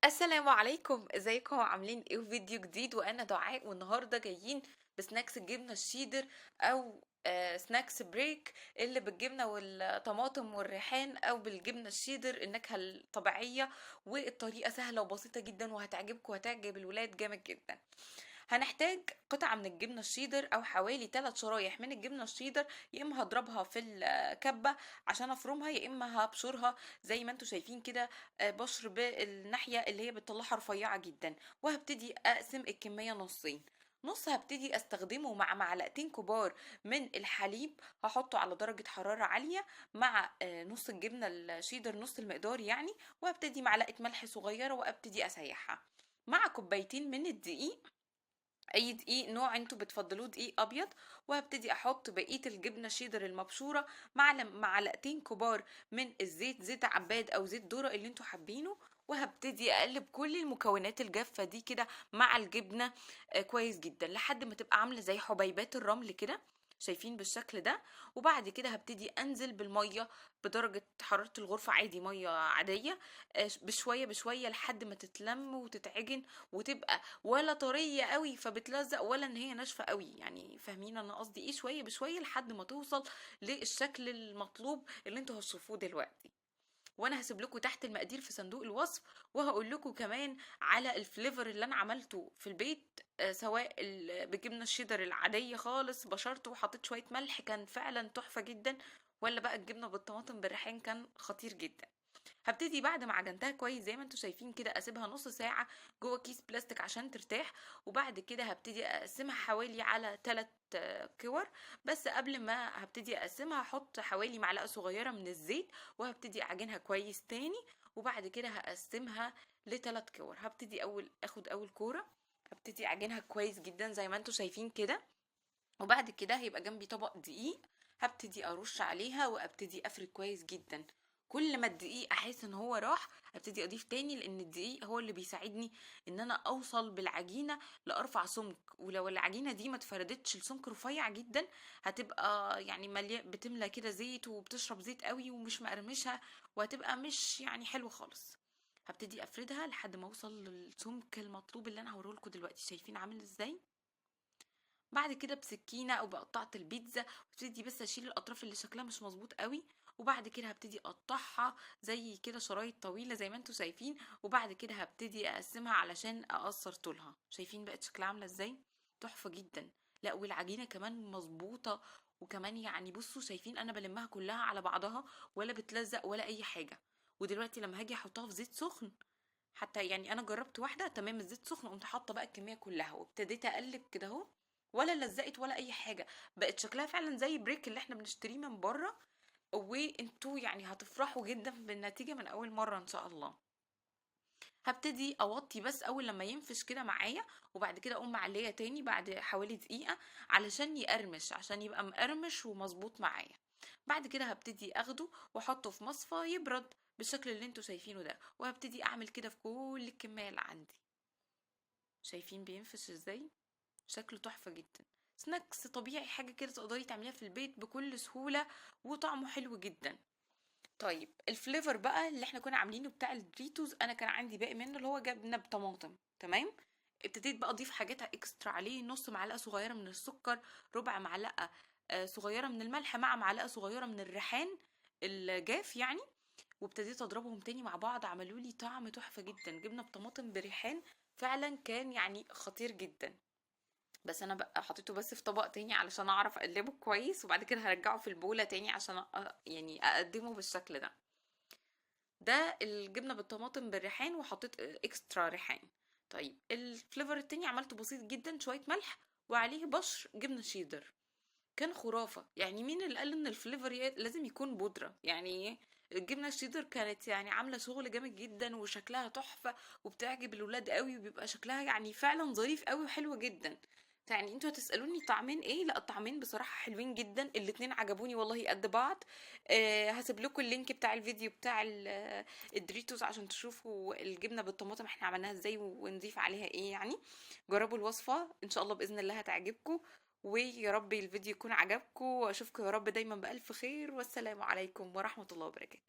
السلام عليكم، ازيكم عاملين ايه؟ في فيديو جديد وانا دعاء، والنهارده جايين بسناكس الجبنه الشيدر او سناكس بريك اللي بالجبنه والطماطم والريحان، او بالجبنه الشيدر. النكهه الطبيعيه والطريقه سهله وبسيطه جدا وهتعجبكم وهتعجب الولاد جامد جدا. هنحتاج قطعة من الجبنة الشيدر أو حوالي 3 شرايح من الجبنة الشيدر. يا إما هضربها في الكبة عشان أفرمها، يا إما هبشرها زي ما انتوا شايفين كده. بشر بالناحية اللي هي بتطلعها رفيعة جدا. وهبتدي أقسم الكمية نصين. نص هبتدي استخدمه مع معلقتين كبار من الحليب، هحطه على درجة حرارة عالية مع نص الجبنة الشيدر، نص المقدار يعني. وهبتدي معلقة ملح صغيرة وابتدي اسيحها مع كوبايتين من الدقيق، اي دقيق نوع انتوا بتفضلوه، دقيق ابيض. وهبتدي احط بقيه الجبنه شيدر المبشوره مع معلقتين كبار من الزيت، زيت عباد او زيت ذره اللي انتوا حابينه. وهبتدي اقلب كل المكونات الجافه دي كده مع الجبنه كويس جدا لحد ما تبقى عامله زي حبيبات الرمل كده، شايفين بالشكل ده. وبعد كده هبتدي انزل بالميه بدرجه حراره الغرفه عادي، ميه عاديه، بشويه بشويه لحد ما تتلم وتتعجن وتبقى ولا طريه قوي فبتلزق، ولا ان هي ناشفه قوي. يعني فاهمين انا قصدي ايه؟ شويه بشويه لحد ما توصل للشكل المطلوب اللي انتوا هتشوفوه دلوقتي. وانا هسيب لكم تحت المقادير في صندوق الوصف، وهقول لكم كمان على الفليفر اللي انا عملته في البيت، سواء بالجبنه الشيدر العاديه خالص بشرته وحطيت شويه ملح كان فعلا تحفه جدا، ولا بقى الجبنه بالطماطم بالريحان كان خطير جدا. هبتدي بعد ما عجنتها كويس زي ما انتوا شايفين كده اسيبها نص ساعة جوه كيس بلاستيك عشان ترتاح. وبعد كده هبتدي اقسمها حوالي على 3 كور. بس قبل ما هبتدي اقسمها هحط حوالي معلقة صغيرة من الزيت، وهبتدي اعجنها كويس تاني. وبعد كده هقسمها لثلاث كور. هبتدي اخد اول كورة، هبتدي اعجنها كويس جدا زي ما انتوا شايفين كده. وبعد كده هيبقى جنبي طبق دقيق، هبتدي ارش عليها وابتدي افرد كويس جدا. كل ما الدقيق احس ان هو راح ابتدي اضيف تاني، لان الدقيق هو اللي بيساعدني ان انا اوصل بالعجينه لارفع سمك. ولو العجينه دي ما اتفردتش لسمك رفيع جدا هتبقى يعني بتملى كده زيت وبتشرب زيت قوي ومش مقرمشه، وهتبقى مش يعني حلو خالص. هبتدي افردها لحد ما اوصل للسمك المطلوب اللي انا هوريهولكوا دلوقتي. شايفين عامل ازاي؟ بعد كده بسكينه او بقطعه البيتزا وابتدي بس اشيل الاطراف اللي شكلها مش مظبوط قوي. وبعد كده هبتدي اقطعها زي كده شرايط طويله زي ما انتوا شايفين. وبعد كده هبتدي اقسمها علشان اقصر طولها. شايفين بقت شكلها عامله ازاي؟ تحفه جدا. لا والعجينه كمان مظبوطه. وكمان يعني بصوا شايفين انا بلمها كلها على بعضها ولا بتلزق ولا اي حاجه. ودلوقتي لما هاجي احطها في زيت سخن، حتى يعني انا جربت واحده تمام الزيت سخن قمت حاطه بقى الكميه كلها وابتديت اقلب كده اهو، ولا لزقت ولا اي حاجه. بقت شكلها فعلا زي بريك اللي احنا بنشتريه من بره. وانتوا يعني هتفرحوا جدا بالنتيجه من اول مره ان شاء الله. هبتدي اوطي بس اول لما ينفش كده معايا، وبعد كده اقوم معليه تاني بعد حوالي دقيقه علشان يقرمش، عشان يبقى مقرمش ومظبوط معايا. بعد كده هبتدي اخده واحطه في مصفى يبرد بالشكل اللي انتوا شايفينه ده. وهبتدي اعمل كده في كل الكميه اللي عندي. شايفين بينفش ازاي؟ شكله تحفة جدا. سناكس طبيعي، حاجة كده تقدري تعمليها في البيت بكل سهولة وطعمه حلو جدا. طيب الفليفر بقى اللي احنا كنا عاملينه بتاع الدوريتوز، انا كان عندي باقي منه اللي هو جبنة بطماطم، تمام. ابتديت بقى اضيف حاجات اكسترا عليه، نص معلقة صغيرة من السكر، ربع معلقة صغيرة من الملح، مع معلقة صغيرة من الريحان الجاف يعني. وابتديت اضربهم تاني مع بعض، عملوا لي طعم تحفة جدا. جبنة بطماطم بريحان فعلا كان يعني خطير جدا. بس انا بقى حطيته بس في طبق تاني علشان اعرف اقلبه كويس، وبعد كده هرجعه في البولة تاني عشان يعني اقدمه بالشكل ده. ده الجبنة بالطماطم بالريحان، وحطيت اكسترا ريحان. طيب الفليفر التاني عملته بسيط جدا، شوية ملح وعليه بشر جبنة شيدر. كان خرافة. يعني مين اللي قال ان الفليفر لازم يكون بودرة يعني؟ الجبنة الشيدر كانت يعني عاملة شغل جامد جدا وشكلها تحفة وبتعجب الولاد قوي، وبيبقى شكلها يعني فعلا ظريف قوي وحلو جدا. يعني انتوا هتسألوني طعمين ايه؟ لا الطعمين بصراحة حلوين جدا، الاتنين عجبوني والله قد بعض. هسيب لكم اللينك بتاع الفيديو بتاع الدريتوس عشان تشوفوا الجبنة بالطماطم احنا عملناها ازاي ونضيف عليها ايه يعني. جربوا الوصفة ان شاء الله بإذن الله هتعجبكم. ويا رب الفيديو يكون عجبكم، واشوفكم يا رب دايما بألف خير، والسلام عليكم ورحمة الله وبركاته.